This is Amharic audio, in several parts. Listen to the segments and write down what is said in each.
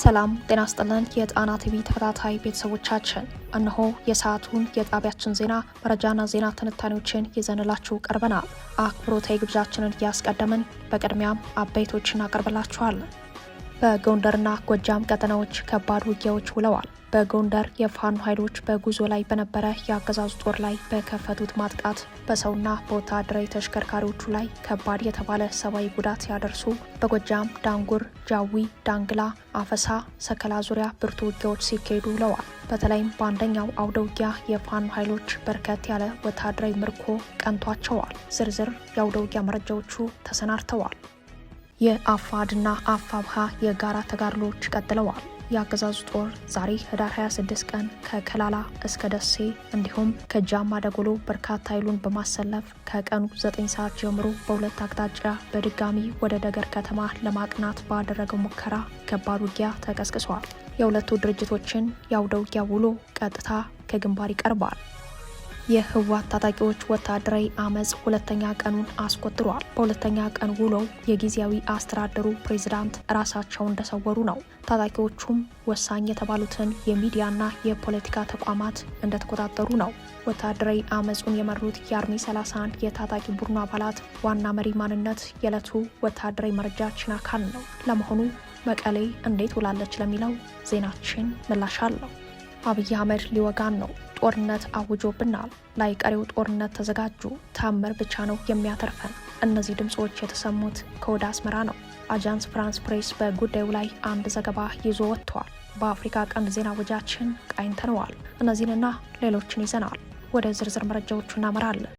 ሰላም ጤና ይስጥልን የጣና ቲቪ ተከታታይ ቤተሰቦቻችን፣ እነሆ የሰዓቱን የጣቢያችን ዜና መረጃና ዜና ትንታኔዎችን ይዘንላችሁ ቀርበናል። አክብሮታዊ ግብዣችንን እያስቀደምን በቅድሚያም አበይቶችን እናቀርብላችኋለን። በጎንደርና ጎጃም ቀጠናዎች ከባድ ውጊያዎች ውለዋል። በጎንደር የፋኖ ኃይሎች በጉዞ ላይ በነበረ የአገዛዙ ጦር ላይ በከፈቱት ማጥቃት በሰውና በወታደራዊ ተሽከርካሪዎቹ ላይ ከባድ የተባለ ሰብአዊ ጉዳት ሲያደርሱ፣ በጎጃም ዳንጉር፣ ጃዊ፣ ዳንግላ፣ አፈሳ፣ ሰከላ ዙሪያ ብርቱ ውጊያዎች ሲካሄዱ ውለዋል። በተለይም በአንደኛው አውደ ውጊያ የፋኖ ኃይሎች በርከት ያለ ወታደራዊ ምርኮ ቀንቷቸዋል። ዝርዝር የአውደ ውጊያ መረጃዎቹ ተሰናድተዋል። የአፋድና አፋብሃ የጋራ ተጋድሎዎች ቀጥለዋል። የአገዛዙ ጦር ዛሬ ህዳር 26 ቀን ከከላላ እስከ ደሴ እንዲሁም ከጃማ ደጎሎ በርካታ ኃይሉን በማሰለፍ ከቀኑ 9 ሰዓት ጀምሮ በሁለት አቅጣጫ በድጋሚ ወደ ደገር ከተማ ለማቅናት ባደረገው ሙከራ ከባድ ውጊያ ተቀስቅሷል። የሁለቱ ድርጅቶችን የአውደ ውጊያ ውሎ ቀጥታ ከግንባር ይቀርባል። የህወሓት ታጣቂዎች ወታደራዊ አመጽ ሁለተኛ ቀኑን አስቆጥሯል። በሁለተኛ ቀን ውሎው የጊዜያዊ አስተዳደሩ ፕሬዝዳንት ራሳቸውን እንደሰወሩ ነው። ታጣቂዎቹም ወሳኝ የተባሉትን የሚዲያና የፖለቲካ ተቋማት እንደተቆጣጠሩ ነው። ወታደራዊ አመጹን የመሩት የአርሚ 31 የታጣቂ ቡድኑ አባላት ዋና መሪ ማንነት የዕለቱ ወታደራዊ መረጃችን አካል ነው። ለመሆኑ መቀሌ እንዴት ውላለች ለሚለው ዜናችን ምላሽ አለው። አብይ አህመድ ሊወጋን ነው፣ ጦርነት አውጆብናል፣ ላይቀሬው ጦርነት ተዘጋጁ፣ ታምር ብቻ ነው የሚያተርፈን። እነዚህ ድምጾች የተሰሙት ከወደ አስመራ ነው። አጃንስ ፍራንስ ፕሬስ በጉዳዩ ላይ አንድ ዘገባ ይዞ ወጥቷል። በአፍሪካ ቀንድ ዜና ወጃችን ቃኝተነዋል። እነዚህንና ሌሎችን ይዘናል። ወደ ዝርዝር መረጃዎቹ እናመራለን።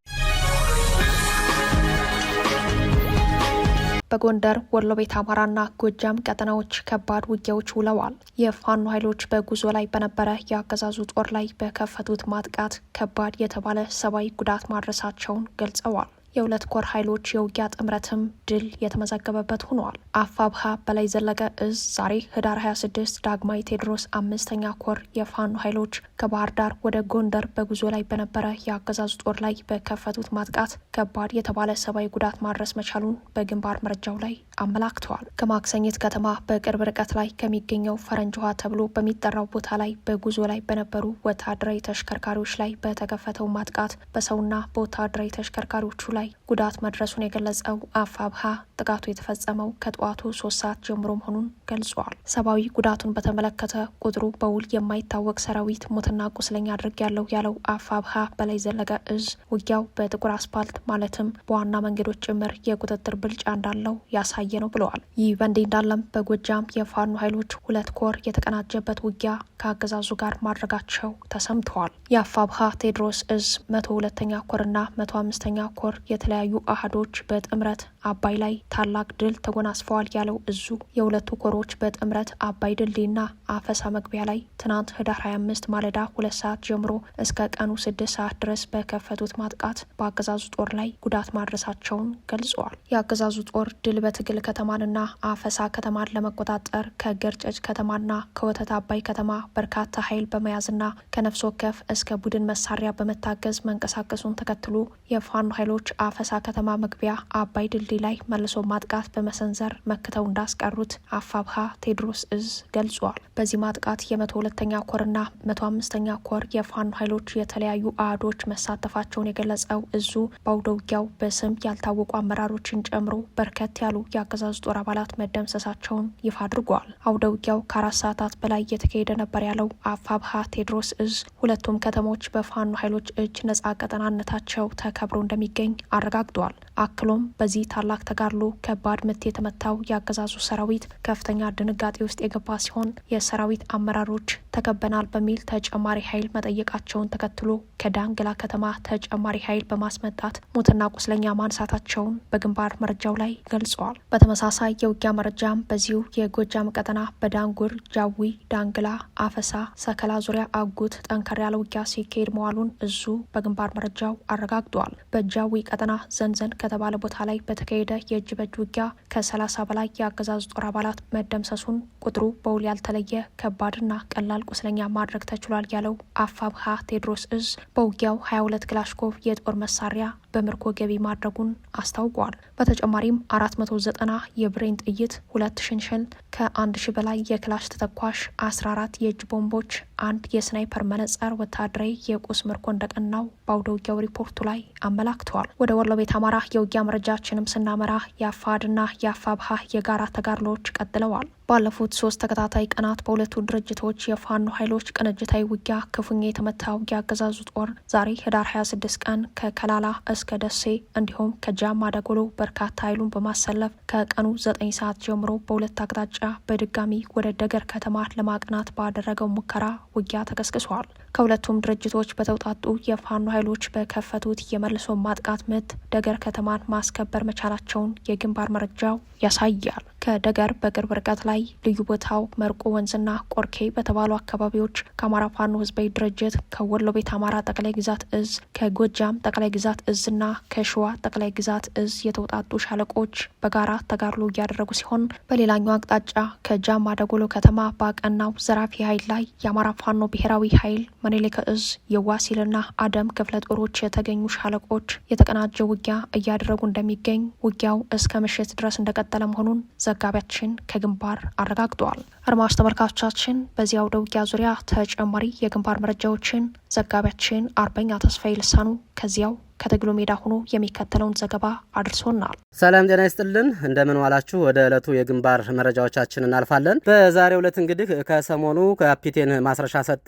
በጎንደር ወሎ ቤት አማራና ጎጃም ቀጠናዎች ከባድ ውጊያዎች ውለዋል። የፋኖ ኃይሎች በጉዞ ላይ በነበረ የአገዛዙ ጦር ላይ በከፈቱት ማጥቃት ከባድ የተባለ ሰብአዊ ጉዳት ማድረሳቸውን ገልጸዋል። የሁለት ኮር ኃይሎች የውጊያ ጥምረትም ድል የተመዘገበበት ሆኗል። አፋብሃ በላይ ዘለቀ እዝ ዛሬ ህዳር 26 ዳግማዊ ቴዎድሮስ 5ኛ ኮር የፋኖ ኃይሎች ከባህር ዳር ወደ ጎንደር በጉዞ ላይ በነበረ የአገዛዙ ጦር ላይ በከፈቱት ማጥቃት ከባድ የተባለ ሰብአዊ ጉዳት ማድረስ መቻሉን በግንባር መረጃው ላይ አመላክተዋል። ከማክሰኝት ከተማ በቅርብ ርቀት ላይ ከሚገኘው ፈረንጅ ውሃ ተብሎ በሚጠራው ቦታ ላይ በጉዞ ላይ በነበሩ ወታደራዊ ተሽከርካሪዎች ላይ በተከፈተው ማጥቃት በሰውና በወታደራዊ ተሽከርካሪዎቹ ላይ ጉዳት መድረሱን የገለጸው አፋብሃ ጥቃቱ የተፈጸመው ከጠዋቱ 3 ሰዓት ጀምሮ መሆኑን ገልጿል። ሰብአዊ ጉዳቱን በተመለከተ ቁጥሩ በውል የማይታወቅ ሰራዊት ሞትና ቁስለኛ አድርጌያለሁ ያለው አፋብሃ በላይ ዘለቀ እዝ ውጊያው በጥቁር አስፓልት ማለትም በዋና መንገዶች ጭምር የቁጥጥር ብልጫ እንዳለው ያሳየ ነው ብለዋል። ይህ በእንዲህ እንዳለም በጎጃም የፋኖ ኃይሎች ሁለት ኮር የተቀናጀበት ውጊያ ከአገዛዙ ጋር ማድረጋቸው ተሰምተዋል። የአፋብሃ ቴዎድሮስ እዝ 102ኛ ኮርና 105ኛ ኮር የተለያዩ አህዶች በጥምረት አባይ ላይ ታላቅ ድል ተጎናጽፈዋል ያለው እዙ የሁለቱ ኮሮች በጥምረት አባይ ድልድይና አፈሳ መግቢያ ላይ ትናንት ህዳር 25 ማለዳ 2 ሰዓት ጀምሮ እስከ ቀኑ 6 ሰዓት ድረስ በከፈቱት ማጥቃት በአገዛዙ ጦር ላይ ጉዳት ማድረሳቸውን ገልጸዋል። የአገዛዙ ጦር ድል በትግል ከተማንና አፈሳ ከተማን ለመቆጣጠር ከገርጨጭ ከተማና ከወተት አባይ ከተማ በርካታ ኃይል በመያዝና ከነፍስ ወከፍ እስከ ቡድን መሳሪያ በመታገዝ መንቀሳቀሱን ተከትሎ የፋኖ ኃይሎች አፈሳ ከተማ መግቢያ አባይ ድልድይ ላይ መልሶ ማጥቃት በመሰንዘር መክተው እንዳስቀሩት አፋብሃ ቴዎድሮስ እዝ ገልጿል። በዚህ ማጥቃት የ102ኛ ኮርና 105ኛ ኮር የፋኖ ኃይሎች የተለያዩ አህዶች መሳተፋቸውን የገለጸው እዙ በአውደ ውጊያው በስም ያልታወቁ አመራሮችን ጨምሮ በርከት ያሉ የአገዛዙ ጦር አባላት መደምሰሳቸውን ይፋ አድርጓል። አውደ ውጊያው ከ4 ሰዓታት በላይ የተካሄደ ነበር ያለው አፋብሃ ቴዎድሮስ እዝ ሁለቱም ከተሞች በፋኖ ኃይሎች እጅ ነጻ ቀጠናነታቸው ተከብሮ እንደሚገኝ አረጋግጧል። አክሎም በዚህ ታላቅ ተጋድሎ ከባድ ምት የተመታው የአገዛዙ ሰራዊት ከፍተኛ ድንጋጤ ውስጥ የገባ ሲሆን የሰራዊት አመራሮች ተከበናል በሚል ተጨማሪ ኃይል መጠየቃቸውን ተከትሎ ከዳንግላ ከተማ ተጨማሪ ኃይል በማስመጣት ሞትና ቁስለኛ ማንሳታቸውን በግንባር መረጃው ላይ ገልጸዋል። በተመሳሳይ የውጊያ መረጃም በዚሁ የጎጃም ቀጠና በዳንጉር፣ ጃዊ፣ ዳንግላ፣ አፈሳ፣ ሰከላ ዙሪያ አጉት ጠንከር ያለ ውጊያ ሲካሄድ መዋሉን እዙ በግንባር መረጃው አረጋግጧል። በጃዊ ቀጠና ዘንዘን ከተባለ ቦታ ላይ በተካሄደ የእጅ በእጅ ውጊያ ከ30 በላይ የአገዛዙ ጦር አባላት መደምሰሱን ቁጥሩ በውል ያልተለየ ከባድና ቀላል ቁስለኛ ማድረግ ተችሏል ያለው አፋብሃ ቴዎድሮስ እዝ በውጊያው 22 ክላሽኮቭ የጦር መሳሪያ በምርኮ ገቢ ማድረጉን አስታውቋል። በተጨማሪም 490 የብሬን ጥይት፣ 2 ሽንሽን፣ ከ1000 በላይ የክላሽ ተተኳሽ፣ 14 የእጅ ቦምቦች፣ 1 የስናይፐር መነጽር፣ ወታደራዊ የቁስ ምርኮ እንደቀናው በአውደ ውጊያው ሪፖርቱ ላይ አመላክተዋል። ወደ ወሎ ቤት አማራ የውጊያ መረጃችንም ስናመራ የአፋድና የአፋብሃ የጋራ ተጋድሎዎች ቀጥለዋል። ባለፉት 3 ተከታታይ ቀናት በሁለቱ ድርጅቶች የፋኖ ኃይሎች ቅንጅታዊ ውጊያ ክፉኛ የተመታው የአገዛዙ ጦር ዛሬ ህዳር 26 ቀን ከከላላ እስከ ደሴ እንዲሁም ከጃማ ደጎሎ በርካታ ኃይሉን በማሰለፍ ከቀኑ 9 ሰዓት ጀምሮ በሁለት አቅጣጫ በድጋሚ ወደ ደገር ከተማ ለማቅናት ባደረገው ሙከራ ውጊያ ተቀስቅሷል። ከሁለቱም ድርጅቶች በተውጣጡ የፋኖ ኃይሎች በከፈቱት የመልሶ ማጥቃት ምት ደገር ከተማን ማስከበር መቻላቸውን የግንባር መረጃው ያሳያል። ከደገር በቅርብ ርቀት ላይ ልዩ ቦታው መርቆ ወንዝና ቆርኬ በተባሉ አካባቢዎች ከአማራ ፋኖ ህዝባዊ ድርጅት፣ ከወሎ ቤት አማራ ጠቅላይ ግዛት እዝ፣ ከጎጃም ጠቅላይ ግዛት እዝና ከሸዋ ጠቅላይ ግዛት እዝ የተውጣጡ ሻለቆች በጋራ ተጋድሎ እያደረጉ ሲሆን፣ በሌላኛው አቅጣጫ ከጃማ ደጎሎ ከተማ ባቀናው ዘራፊ ኃይል ላይ የአማራ ፋኖ ብሔራዊ ኃይል መኔሊክ እዝ የዋሲልና አደም ክፍለ ጦሮች የተገኙ ሻለቆች የተቀናጀ ውጊያ እያደረጉ እንደሚገኝ ውጊያው እስከ ምሽት ድረስ እንደቀጠለ መሆኑን ዘጋቢያችን ከግንባር አረጋግጧል። አድማጭ ተመልካቾቻችን በዚያ አውደ ውጊያ ዙሪያ ተጨማሪ የግንባር መረጃዎችን ዘጋቢያችን አርበኛ ተስፋዬ ልሳኑ ከዚያው ከትግሉ ሜዳ ሆኖ የሚከተለውን ዘገባ አድርሶናል። ሰላም ጤና ይስጥልን፣ እንደምን ዋላችሁ። ወደ ዕለቱ የግንባር መረጃዎቻችን እናልፋለን። በዛሬው ዕለት እንግዲህ ከሰሞኑ ካፒቴን ማስረሻ ሰጤ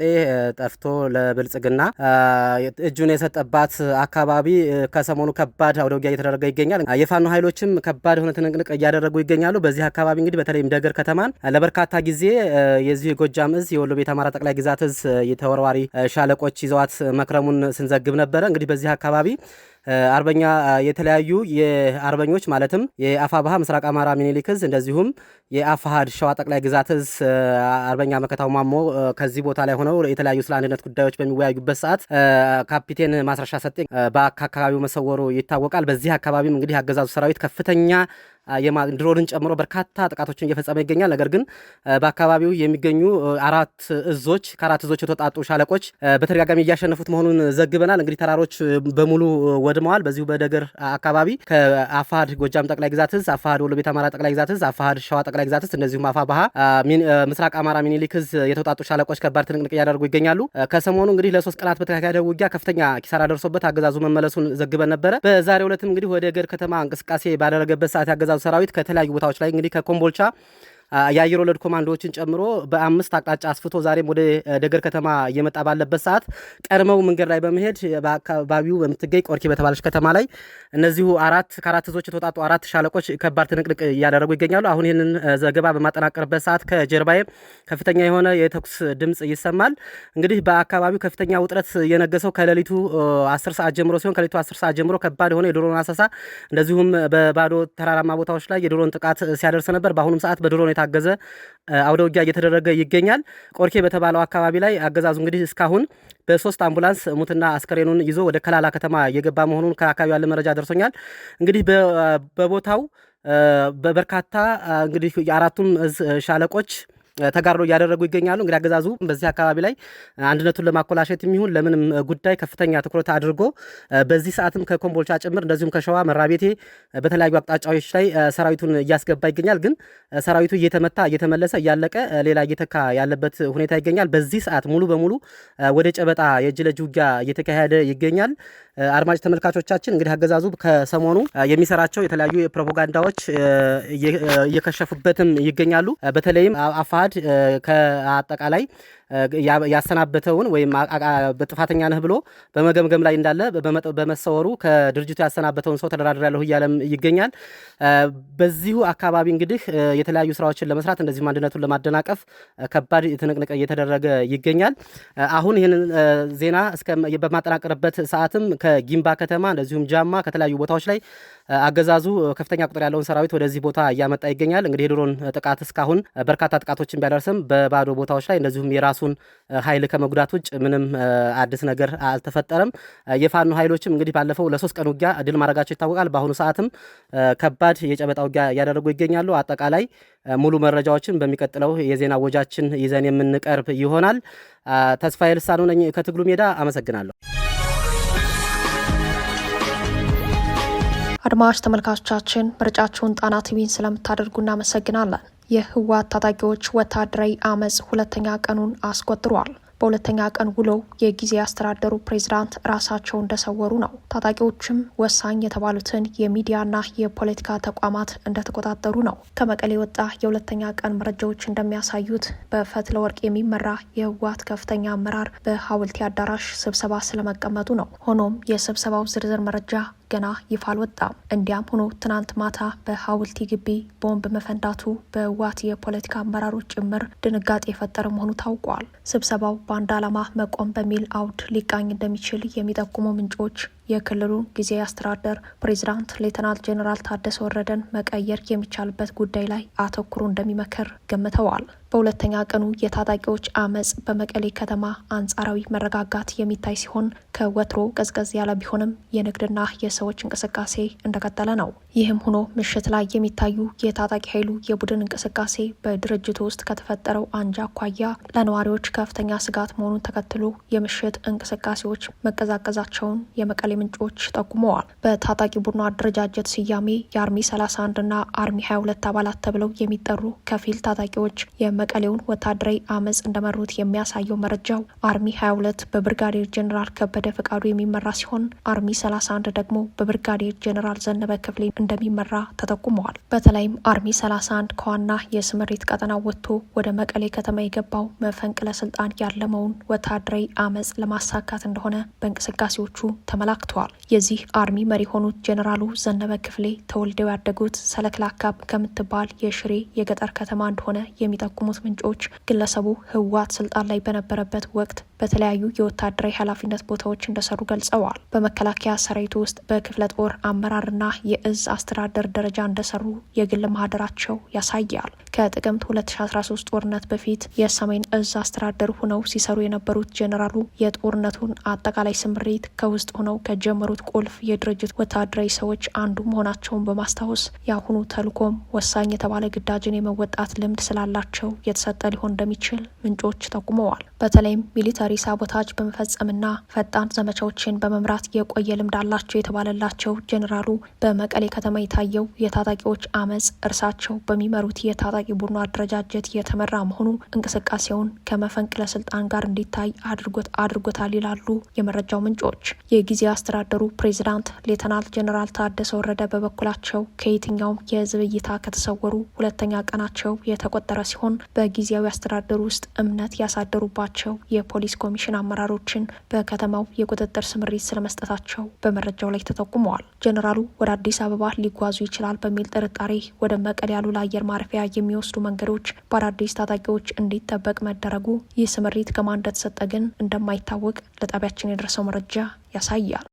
ጠፍቶ ለብልጽግና እጁን የሰጠባት አካባቢ ከሰሞኑ ከባድ አውደ ውጊያ እየተደረገ ይገኛል። የፋኖ ኃይሎችም ከባድ የሆነ ትንቅንቅ እያደረጉ ይገኛሉ። በዚህ አካባቢ እንግዲህ በተለይም ደገር ከተማን ለበርካታ ጊዜ የዚህ የጎጃም እዝ የወሎ ቤት አማራ ጠቅላይ ግዛት እዝ የተወርዋሪ ሻለቆች ይዘዋት መክረሙን ስንዘግብ ነበረ። እንግዲህ በዚህ አካባቢ አርበኛ የተለያዩ የአርበኞች ማለትም የአፋብሃ ምስራቅ አማራ ሚኒሊክ እዝ እንደዚሁም የአፋሃድ ሸዋ ጠቅላይ ግዛት እዝ አርበኛ መከታው ማሞ ከዚህ ቦታ ላይ ሆነው የተለያዩ ስለ አንድነት ጉዳዮች በሚወያዩበት ሰዓት ካፒቴን ማስረሻ ሰጤ በአካባቢው መሰወሩ ይታወቃል። በዚህ አካባቢም እንግዲህ አገዛዙ ሰራዊት ከፍተኛ ድሮንን ጨምሮ በርካታ ጥቃቶችን እየፈጸመ ይገኛል። ነገር ግን በአካባቢው የሚገኙ ከአራት እዞች የተወጣጡ ሻለቆች በተደጋጋሚ እያሸነፉት መሆኑን ዘግበናል። እንግዲህ ተራሮች በሙሉ ወድመዋል። በዚሁ በደገር አካባቢ ከአፋሃድ ጎጃም ጠቅላይ ግዛት እዝ፣ አፋሃድ ወሎ ቤት አማራ ጠቅላይ ግዛት እዝ፣ አፋሃድ ሸዋ ጠቅላይ ግዛት እዝ እንደዚሁም አፋብሃ ምስራቅ አማራ ሚኒሊክ እዝ የተወጣጡ ሻለቆች ከባድ ትንቅንቅ እያደረጉ ይገኛሉ። ከሰሞኑ እንግዲህ ለ3 ቀናት በተካሄደ ውጊያ ከፍተኛ ኪሳራ ደርሶበት አገዛዙ መመለሱን ዘግበን ነበረ። በዛሬው ዕለትም እንግዲህ ወደ ደገር ከተማ እንቅስቃሴ ባደረገበት ሰዓት ያገዛዙ ሰራዊት ከተለያዩ ቦታዎች ላይ እንግዲህ ከኮምቦልቻ የአየር ወለድ ኮማንዶዎችን ጨምሮ በ5 አቅጣጫ አስፍቶ ዛሬም ወደ ደገር ከተማ እየመጣ ባለበት ሰዓት ቀድመው መንገድ ላይ በመሄድ በአካባቢው በምትገኝ ቆርኪ በተባለች ከተማ ላይ እነዚሁ ከአራት እዞች የተወጣጡ 4 ሻለቆች ከባድ ትንቅንቅ እያደረጉ ይገኛሉ። አሁን ይህንን ዘገባ በማጠናቀርበት ሰዓት ከጀርባዬ ከፍተኛ የሆነ የተኩስ ድምጽ ይሰማል። እንግዲህ በአካባቢው ከፍተኛ ውጥረት የነገሰው ከሌሊቱ 10 ሰዓት ጀምሮ ሲሆን ከሌሊቱ 10 ሰዓት ጀምሮ ከባድ የሆነ የድሮን አሰሳ እንደዚሁም በባዶ ተራራማ ቦታዎች ላይ የድሮን ጥቃት ሲያደርስ ነበር። በአሁኑም ሰዓት በድሮን የታገዘ አውደ ውጊያ እየተደረገ ይገኛል። ቆርኬ በተባለው አካባቢ ላይ አገዛዙ እንግዲህ እስካሁን በ3 አምቡላንስ ሙትና አስከሬኑን ይዞ ወደ ከላላ ከተማ እየገባ መሆኑን ከአካባቢው ያለ መረጃ ደርሶኛል። እንግዲህ በቦታው በበርካታ እንግዲህ የአራቱም ሻለቆች ተጋድሎ እያደረጉ ይገኛሉ። እንግዲህ አገዛዙ በዚህ አካባቢ ላይ አንድነቱን ለማኮላሸት የሚሆን ለምንም ጉዳይ ከፍተኛ ትኩረት አድርጎ በዚህ ሰዓትም ከኮምቦልቻ ጭምር እንደዚሁም ከሸዋ መራቤቴ በተለያዩ አቅጣጫዎች ላይ ሰራዊቱን እያስገባ ይገኛል። ግን ሰራዊቱ እየተመታ እየተመለሰ እያለቀ ሌላ እየተካ ያለበት ሁኔታ ይገኛል። በዚህ ሰዓት ሙሉ በሙሉ ወደ ጨበጣ የእጅ ለእጅ ውጊያ እየተካሄደ ይገኛል። አድማጭ ተመልካቾቻችን እንግዲህ አገዛዙ ከሰሞኑ የሚሰራቸው የተለያዩ የፕሮፓጋንዳዎች እየከሸፉበትም ይገኛሉ። በተለይም አፋሃድ ከአጠቃላይ ያሰናበተውን ወይም በጥፋተኛ ነህ ብሎ በመገምገም ላይ እንዳለ በመሰወሩ ከድርጅቱ ያሰናበተውን ሰው ተደራድሬያለሁ እያለም ይገኛል። በዚሁ አካባቢ እንግዲህ የተለያዩ ስራዎችን ለመስራት እንደዚሁም አንድነቱን ለማደናቀፍ ከባድ ትንቅንቅ እየተደረገ ይገኛል። አሁን ይህንን ዜና በማጠናቀርበት ሰዓትም ከጊምባ ከተማ እንደዚሁም ጃማ ከተለያዩ ቦታዎች ላይ አገዛዙ ከፍተኛ ቁጥር ያለውን ሰራዊት ወደዚህ ቦታ እያመጣ ይገኛል። እንግዲህ የድሮን ጥቃት እስካሁን በርካታ ጥቃቶች ጉዳቶችን ቢያደርስም በባዶ ቦታዎች ላይ እንደዚሁም የራሱን ኃይል ከመጉዳት ውጭ ምንም አዲስ ነገር አልተፈጠረም። የፋኖ ኃይሎችም እንግዲህ ባለፈው ለ3 ቀን ውጊያ ድል ማድረጋቸው ይታወቃል። በአሁኑ ሰዓትም ከባድ የጨበጣ ውጊያ እያደረጉ ይገኛሉ። አጠቃላይ ሙሉ መረጃዎችን በሚቀጥለው የዜና ወጃችን ይዘን የምንቀርብ ይሆናል። ተስፋዬ ልሳኑ ነኝ ከትግሉ ሜዳ። አመሰግናለሁ። አድማጭ ተመልካቾቻችን ምርጫችሁን ጣና ቲቪን ስለምታደርጉ እናመሰግናለን። የህወሓት ታጣቂዎች ወታደራዊ አመጽ 2ኛ ቀኑን አስቆጥሯል። በሁለተኛ ቀን ውለው የጊዜ አስተዳደሩ ፕሬዝዳንት ራሳቸው እንደሰወሩ ነው። ታጣቂዎችም ወሳኝ የተባሉትን የሚዲያና የፖለቲካ ተቋማት እንደተቆጣጠሩ ነው። ከመቀሌ የወጣ የሁለተኛ ቀን መረጃዎች እንደሚያሳዩት በፈትለ ወርቅ የሚመራ የህወሓት ከፍተኛ አመራር በሐውልቲ አዳራሽ ስብሰባ ስለመቀመጡ ነው። ሆኖም የስብሰባው ዝርዝር መረጃ ገና ይፋ አልወጣም። እንዲያም ሆኖ ትናንት ማታ በሐውልቲ ግቢ ቦምብ መፈንዳቱ በህወሓት የፖለቲካ አመራሮች ጭምር ድንጋጤ የፈጠረ መሆኑ ታውቋል። ስብሰባው በአንድ ዓላማ መቆም በሚል አውድ ሊቃኝ እንደሚችል የሚጠቁሙ ምንጮች የክልሉን ጊዜያዊ አስተዳደር ፕሬዚዳንት ሌተናል ጄኔራል ታደሰ ወረደን መቀየር የሚቻልበት ጉዳይ ላይ አተኩሮ እንደሚመክር ገምተዋል። በሁለተኛ ቀኑ የታጣቂዎች አመጽ በመቀሌ ከተማ አንጻራዊ መረጋጋት የሚታይ ሲሆን ከወትሮ ቀዝቀዝ ያለ ቢሆንም የንግድና የሰዎች እንቅስቃሴ እንደቀጠለ ነው። ይህም ሆኖ ምሽት ላይ የሚታዩ የታጣቂ ኃይሉ የቡድን እንቅስቃሴ በድርጅቱ ውስጥ ከተፈጠረው አንጃ አኳያ ለነዋሪዎች ከፍተኛ ስጋት መሆኑን ተከትሎ የምሽት እንቅስቃሴዎች መቀዛቀዛቸውን የመቀሌ ምንጮች ጠቁመዋል። በታጣቂ ቡድኑ አደረጃጀት ስያሜ የአርሚ 31 እና አርሚ 22 አባላት ተብለው የሚጠሩ ከፊል ታጣቂዎች የመቀሌውን ወታደራዊ አመጽ እንደመሩት የሚያሳየው መረጃው አርሚ 22 በብርጋዴር ጄኔራል ከበደ ፈቃዱ የሚመራ ሲሆን አርሚ 31 ደግሞ በብርጋዴር ጄኔራል ዘነበ ክፍሌ እንደሚመራ ተጠቁመዋል። በተለይም አርሚ 31 ከዋና የስምሪት ቀጠና ወጥቶ ወደ መቀሌ ከተማ የገባው መፈንቅለ ስልጣን ያለመውን ወታደራዊ አመጽ ለማሳካት እንደሆነ በእንቅስቃሴዎቹ ተመላክቷል። የዚህ አርሚ መሪ የሆኑት ጄኔራሉ ዘነበ ክፍሌ ተወልደው ያደጉት ሰለክላካብ ከምትባል የሽሬ የገጠር ከተማ እንደሆነ የሚጠቁሙት ምንጮች ግለሰቡ ህወሓት ስልጣን ላይ በነበረበት ወቅት በተለያዩ የወታደራዊ ኃላፊነት ቦታዎች እንደሰሩ ገልጸዋል። በመከላከያ ሰራዊቱ ውስጥ በክፍለ ጦር አመራርና የእዝ አስተዳደር ደረጃ እንደሰሩ የግል ማህደራቸው ያሳያል። ከጥቅምት 2013 ጦርነት በፊት የሰሜን እዝ አስተዳደር ሆነው ሲሰሩ የነበሩት ጄኔራሉ የጦርነቱን አጠቃላይ ስምሪት ከውስጥ ሆነው ከጀመሩት ቁልፍ የድርጅት ወታደራዊ ሰዎች አንዱ መሆናቸውን በማስታወስ የአሁኑ ተልዕኮም ወሳኝ የተባለ ግዳጅን የመወጣት ልምድ ስላላቸው የተሰጠ ሊሆን እንደሚችል ምንጮች ጠቁመዋል። በተለይም ሚሊታሪ ሳቦታጅ በመፈጸምና ፈጣን ዘመቻዎችን በመምራት የቆየ ልምድ አላቸው የተባለላቸው ጄኔራሉ በመቀሌ ከተማ የታየው የታጣቂዎች አመጽ እርሳቸው በሚመሩት የታጣቂ ቡድኑ አደረጃጀት የተመራ መሆኑ እንቅስቃሴውን ከመፈንቅለ ስልጣን ጋር እንዲታይ አድርጎታል ይላሉ የመረጃው ምንጮች። የጊዜ አስተዳደሩ ፕሬዚዳንት ሌተናል ጄኔራል ታደሰ ወረደ በበኩላቸው ከየትኛውም የህዝብ እይታ ከተሰወሩ ሁለተኛ ቀናቸው የተቆጠረ ሲሆን በጊዜያዊ አስተዳደሩ ውስጥ እምነት ያሳደሩባቸው የፖሊስ ኮሚሽን አመራሮችን በከተማው የቁጥጥር ስምሪት ስለመስጠታቸው በመረጃው ላይ ተጠቁመዋል። ጄኔራሉ ወደ አዲስ አበባ ሊጓዙ ይችላል በሚል ጥርጣሬ ወደ መቀሌ ያሉላ አየር ማረፊያ የሚወስዱ መንገዶች በአዳዲስ ታጣቂዎች እንዲጠበቅ መደረጉ፣ ይህ ስምሪት ከማን እንደተሰጠ ግን እንደማይታወቅ ለጣቢያችን የደረሰው መረጃ ያሳያል።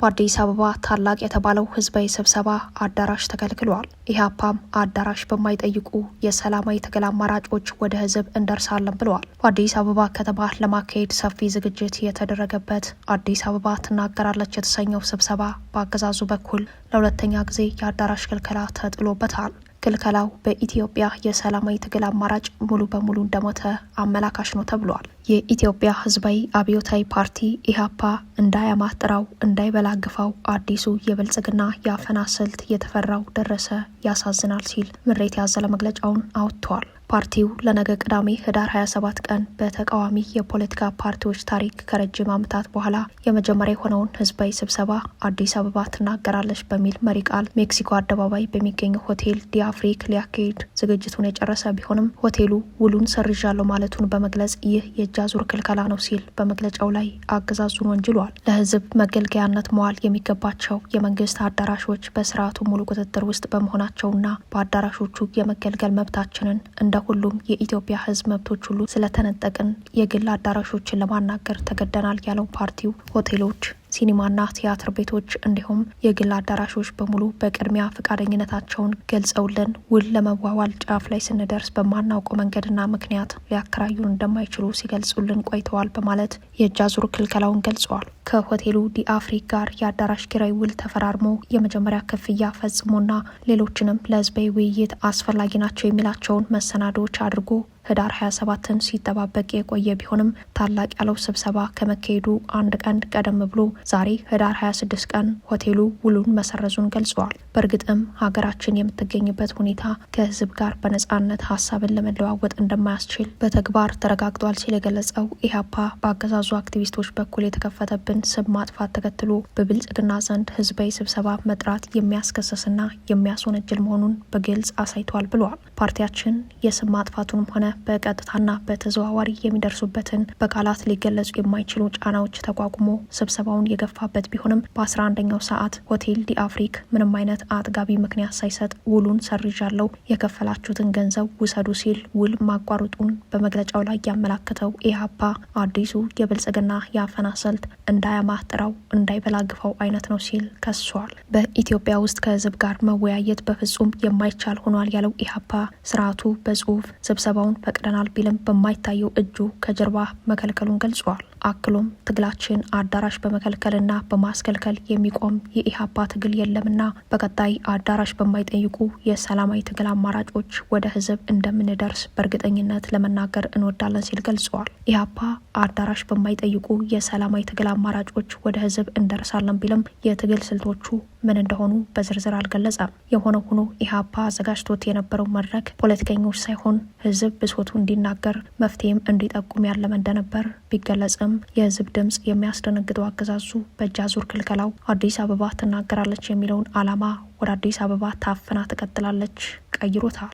በአዲስ አበባ ታላቅ የተባለው ህዝባዊ ስብሰባ አዳራሽ ተከልክሏል። ኢህአፓም አዳራሽ በማይጠይቁ የሰላማዊ ትግል አማራጮች ወደ ህዝብ እንደርሳለን ብለዋል። በአዲስ አበባ ከተማ ለማካሄድ ሰፊ ዝግጅት የተደረገበት አዲስ አበባ ትናገራለች የተሰኘው ስብሰባ በአገዛዙ በኩል ለሁለተኛ ጊዜ የአዳራሽ ክልከላ ተጥሎበታል። ክልከላው በኢትዮጵያ የሰላማዊ ትግል አማራጭ ሙሉ በሙሉ እንደሞተ አመላካሽ ነው ተብሏል። የኢትዮጵያ ህዝባዊ አብዮታዊ ፓርቲ ኢህአፓ እንዳያማጥራው እንዳይበላግፋው አዲሱ የብልጽግና የአፈና ስልት የተፈራው ደረሰ ያሳዝናል ሲል ምሬት ያዘለ መግለጫውን አውጥቷል። ፓርቲው ለነገ ቅዳሜ ህዳር 27 ቀን በተቃዋሚ የፖለቲካ ፓርቲዎች ታሪክ ከረጅም ዓመታት በኋላ የመጀመሪያ የሆነውን ህዝባዊ ስብሰባ አዲስ አበባ ትናገራለች በሚል መሪ ቃል ሜክሲኮ አደባባይ በሚገኘው ሆቴል ዲአፍሪክ ሊያካሄድ ዝግጅቱን የጨረሰ ቢሆንም ሆቴሉ ውሉን ሰርዣለሁ ማለቱን በመግለጽ ይህ የእጃዙር ክልከላ ነው ሲል በመግለጫው ላይ አገዛዙን ወንጅሏል። ለህዝብ መገልገያነት መዋል የሚገባቸው የመንግስት አዳራሾች በስርዓቱ ሙሉ ቁጥጥር ውስጥ በመሆናቸውና በአዳራሾቹ የመገልገል መብታችንን እንደ ሁሉም የኢትዮጵያ ህዝብ መብቶች ሁሉ ስለተነጠቅን የግል አዳራሾችን ለማናገር ተገደናል ያለው ፓርቲው ሆቴሎች ሲኒማና ቲያትር ቤቶች እንዲሁም የግል አዳራሾች በሙሉ በቅድሚያ ፈቃደኝነታቸውን ገልጸውልን ውል ለመዋዋል ጫፍ ላይ ስንደርስ በማናውቀው መንገድና ምክንያት ሊያከራዩን እንደማይችሉ ሲገልጹልን ቆይተዋል በማለት የእጅ አዙር ክልከላውን ገልጸዋል። ከሆቴሉ ዲ አፍሪክ ጋር የአዳራሽ ኪራይ ውል ተፈራርሞ የመጀመሪያ ክፍያ ፈጽሞና ሌሎችንም ለህዝባዊ ውይይት አስፈላጊ ናቸው የሚላቸውን መሰናዶዎች አድርጎ ህዳር 27ን ሲጠባበቅ የቆየ ቢሆንም ታላቅ ያለው ስብሰባ ከመካሄዱ አንድ ቀን ቀደም ብሎ ዛሬ ህዳር 26 ቀን ሆቴሉ ውሉን መሰረዙን ገልጸዋል። በእርግጥም ሀገራችን የምትገኝበት ሁኔታ ከህዝብ ጋር በነጻነት ሀሳብን ለመለዋወጥ እንደማያስችል በተግባር ተረጋግጧል ሲል የገለጸው ኢህአፓ በአገዛዙ አክቲቪስቶች በኩል የተከፈተብን ስም ማጥፋት ተከትሎ በብልጽግና ዘንድ ህዝባዊ ስብሰባ መጥራት የሚያስከሰስና የሚያስወነጅል መሆኑን በግልጽ አሳይቷል ብለዋል። ፓርቲያችን የስም ማጥፋቱንም ሆነ በቀጥታና በተዘዋዋሪ የሚደርሱበትን በቃላት ሊገለጹ የማይችሉ ጫናዎች ተቋቁሞ ስብሰባውን የገፋበት ቢሆንም በ11ኛው ሰዓት ሆቴል ዲ አፍሪክ ምንም አይነት አጥጋቢ ምክንያት ሳይሰጥ ውሉን ሰርዣለሁ፣ የከፈላችሁትን ገንዘብ ውሰዱ ሲል ውል ማቋረጡን በመግለጫው ላይ ያመላክተው ኢህአፓ አዲሱ የብልጽግና የአፈና ስልት እንዳያማህ ጥራው እንዳይበላግፈው አይነት ነው ሲል ከሷል። በኢትዮጵያ ውስጥ ከህዝብ ጋር መወያየት በፍጹም የማይቻል ሆኗል ያለው ኢህአፓ ስርዓቱ በጽሁፍ ስብሰባውን ፈቅደናል ቢልም በማይታየው እጁ ከጀርባ መከልከሉን ገልጿል። አክሎም ትግላችን አዳራሽ በመከልከልና በማስከልከል የሚቆም የኢህአፓ ትግል የለምና በቀጣይ አዳራሽ በማይጠይቁ የሰላማዊ ትግል አማራጮች ወደ ህዝብ እንደምንደርስ በእርግጠኝነት ለመናገር እንወዳለን ሲል ገልጿል። ኢህአፓ አዳራሽ በማይጠይቁ የሰላማዊ ትግል አማራጮች ወደ ህዝብ እንደርሳለን ቢልም የትግል ስልቶቹ ምን እንደሆኑ በዝርዝር አልገለጸም። የሆነው ሆኖ ኢህአፓ አዘጋጅቶት የነበረው መድረክ ፖለቲከኞች ሳይሆን ህዝብ ብሶቱ እንዲናገር መፍትሄም እንዲጠቁም ያለመ እንደነበር ቢገለጽም የህዝብ ድምጽ የሚያስደነግጠው አገዛዙ በእጅ አዙር ክልከላው አዲስ አበባ ትናገራለች የሚለውን ዓላማ ወደ አዲስ አበባ ታፍና ትቀጥላለች ቀይሮታል።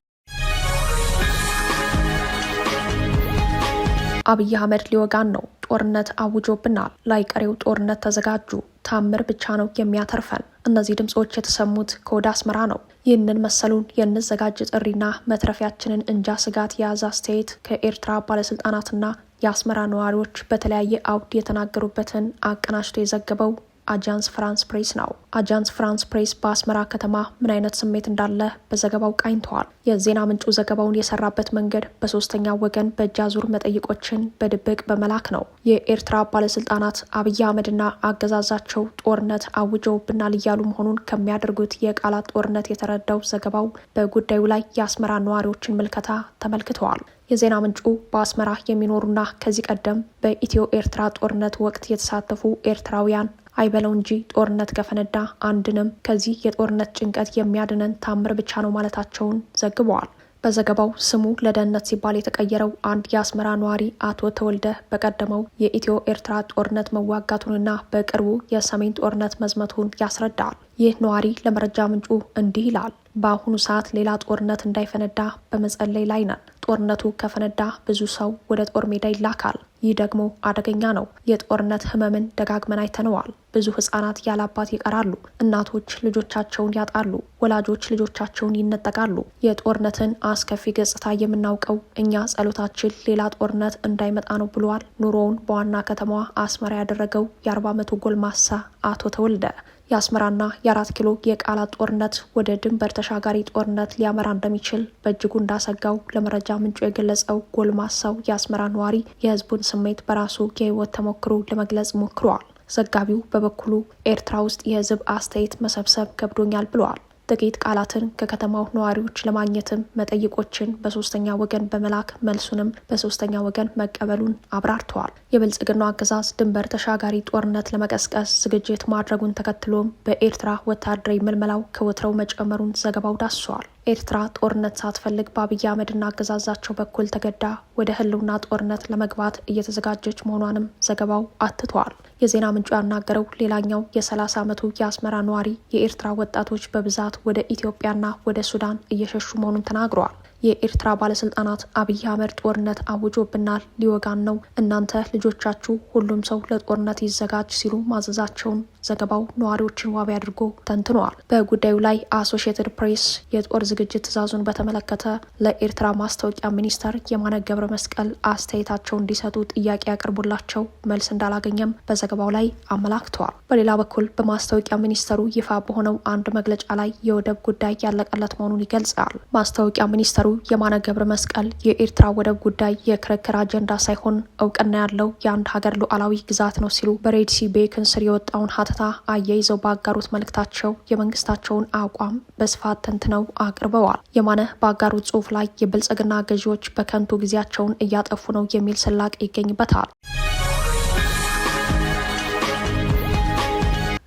አብይ አህመድ ሊወጋን ነው፣ ጦርነት አውጆብናል፣ ላይቀሬው ጦርነት ተዘጋጁ፣ ታምር ብቻ ነው የሚያተርፈን። እነዚህ ድምጾች የተሰሙት ከወደ አስመራ ነው። ይህንን መሰሉን የንዘጋጅ ጥሪና መትረፊያችንን እንጃ ስጋት የያዘ አስተያየት ከኤርትራ ባለስልጣናትና የአስመራ ነዋሪዎች በተለያየ አውድ የተናገሩበትን አቀናጅቶ የዘገበው አጃንስ ፍራንስ ፕሬስ ነው። አጃንስ ፍራንስ ፕሬስ በአስመራ ከተማ ምን አይነት ስሜት እንዳለ በዘገባው ቃኝተዋል። የዜና ምንጩ ዘገባውን የሰራበት መንገድ በሶስተኛ ወገን በእጅ አዙር መጠይቆችን በድብቅ በመላክ ነው። የኤርትራ ባለስልጣናት አብይ አህመድና አገዛዛቸው ጦርነት አውጀውብናል እያሉ መሆኑን ከሚያደርጉት የቃላት ጦርነት የተረዳው ዘገባው በጉዳዩ ላይ የአስመራ ነዋሪዎችን ምልከታ ተመልክተዋል። የዜና ምንጩ በአስመራ የሚኖሩና ከዚህ ቀደም በኢትዮ ኤርትራ ጦርነት ወቅት የተሳተፉ ኤርትራውያን አይበለው እንጂ ጦርነት ከፈነዳ አንድንም ከዚህ የጦርነት ጭንቀት የሚያድነን ታምር ብቻ ነው ማለታቸውን ዘግበዋል። በዘገባው ስሙ ለደህንነት ሲባል የተቀየረው አንድ የአስመራ ነዋሪ አቶ ተወልደ በቀደመው የኢትዮ ኤርትራ ጦርነት መዋጋቱንና በቅርቡ የሰሜን ጦርነት መዝመቱን ያስረዳል። ይህ ነዋሪ ለመረጃ ምንጩ እንዲህ ይላል። በአሁኑ ሰዓት ሌላ ጦርነት እንዳይፈነዳ በመጸለይ ላይ ነን። ጦርነቱ ከፈነዳ ብዙ ሰው ወደ ጦር ሜዳ ይላካል። ይህ ደግሞ አደገኛ ነው። የጦርነት ህመምን ደጋግመን አይተነዋል። ብዙ ህጻናት ያለ አባት ይቀራሉ። እናቶች ልጆቻቸውን ያጣሉ። ወላጆች ልጆቻቸውን ይነጠቃሉ። የጦርነትን አስከፊ ገጽታ የምናውቀው እኛ ጸሎታችን ሌላ ጦርነት እንዳይመጣ ነው ብሏል። ኑሮውን በዋና ከተማዋ አስመራ ያደረገው የ40 ዓመቱ ጎልማሳ አቶ ተወልደ የአስመራና የ4 ኪሎ የቃላት ጦርነት ወደ ድንበር ተሻጋሪ ጦርነት ሊያመራ እንደሚችል በእጅጉ እንዳሰጋው ለመረጃ ምንጩ የገለጸው ጎልማሳው የአስመራ ነዋሪ የህዝቡን ስሜት በራሱ የህይወት ተሞክሮ ለመግለጽ ሞክረዋል። ዘጋቢው በበኩሉ ኤርትራ ውስጥ የህዝብ አስተያየት መሰብሰብ ከብዶኛል ብለዋል። ጥቂት ቃላትን ከከተማው ነዋሪዎች ለማግኘትም መጠይቆችን በሶስተኛ ወገን በመላክ መልሱንም በሶስተኛ ወገን መቀበሉን አብራርተዋል። የብልጽግናው አገዛዝ ድንበር ተሻጋሪ ጦርነት ለመቀስቀስ ዝግጅት ማድረጉን ተከትሎም በኤርትራ ወታደራዊ ምልመላው ከወትረው መጨመሩን ዘገባው ዳስሷል። ኤርትራ ጦርነት ሳትፈልግ በአብይ አህመድና አገዛዛቸው በኩል ተገዳ ወደ ህልውና ጦርነት ለመግባት እየተዘጋጀች መሆኗንም ዘገባው አትቷል። የዜና ምንጩ ያናገረው ሌላኛው የ30 ዓመቱ የአስመራ ነዋሪ የኤርትራ ወጣቶች በብዛት ወደ ኢትዮጵያና ወደ ሱዳን እየሸሹ መሆኑን ተናግረዋል። የኤርትራ ባለስልጣናት አብይ አህመድ ጦርነት አውጆብናል፣ ሊወጋን ነው፣ እናንተ ልጆቻችሁ፣ ሁሉም ሰው ለጦርነት ይዘጋጅ ሲሉ ማዘዛቸውን ዘገባው ነዋሪዎችን ዋቢ አድርጎ ተንትኗል። በጉዳዩ ላይ አሶሺየትድ ፕሬስ የጦር ዝግጅት ትዕዛዙን በተመለከተ ለኤርትራ ማስታወቂያ ሚኒስተር የማነ ገብረ መስቀል አስተያየታቸው እንዲሰጡ ጥያቄ ያቀርቡላቸው መልስ እንዳላገኘም በዘገባው ላይ አመላክተዋል። በሌላ በኩል በማስታወቂያ ሚኒስተሩ ይፋ በሆነው አንድ መግለጫ ላይ የወደብ ጉዳይ ያለቀለት መሆኑን ይገልጻል። ማስታወቂያ ሚኒስተሩ የማነ ገብረ መስቀል የኤርትራ ወደብ ጉዳይ የክርክር አጀንዳ ሳይሆን እውቅና ያለው የአንድ ሀገር ሉዓላዊ ግዛት ነው ሲሉ በሬድሲ ቤክን ስር የወጣውን ሀተታ አያይዘው ባጋሩት መልእክታቸው የመንግስታቸውን አቋም በስፋት ተንትነው አቅርበዋል። የማነ ባጋሩት ጽሑፍ ላይ የብልጽግና ገዢዎች በከንቱ ጊዜያቸውን እያጠፉ ነው የሚል ስላቅ ይገኝበታል።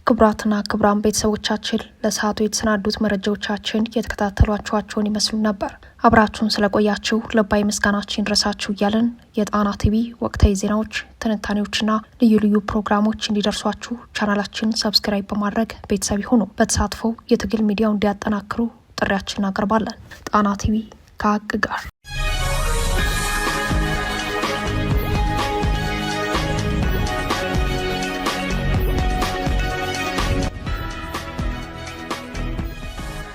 ክቡራትና ክቡራን ቤተሰቦቻችን ለሰዓቱ የተሰናዱት መረጃዎቻችን የተከታተሏቸዋቸውን ይመስሉ ነበር። አብራችሁን ስለቆያችሁ ልባዊ ምስጋናችን ይድረሳችሁ እያልን የጣና ቲቪ ወቅታዊ ዜናዎች፣ ትንታኔዎችና ልዩ ልዩ ፕሮግራሞች እንዲደርሷችሁ ቻናላችን ሰብስክራይብ በማድረግ ቤተሰብ ይሁኑ። በተሳትፎ የትግል ሚዲያው እንዲያጠናክሩ ጥሪያችን እናቀርባለን። ጣና ቲቪ ከሀቅ ጋር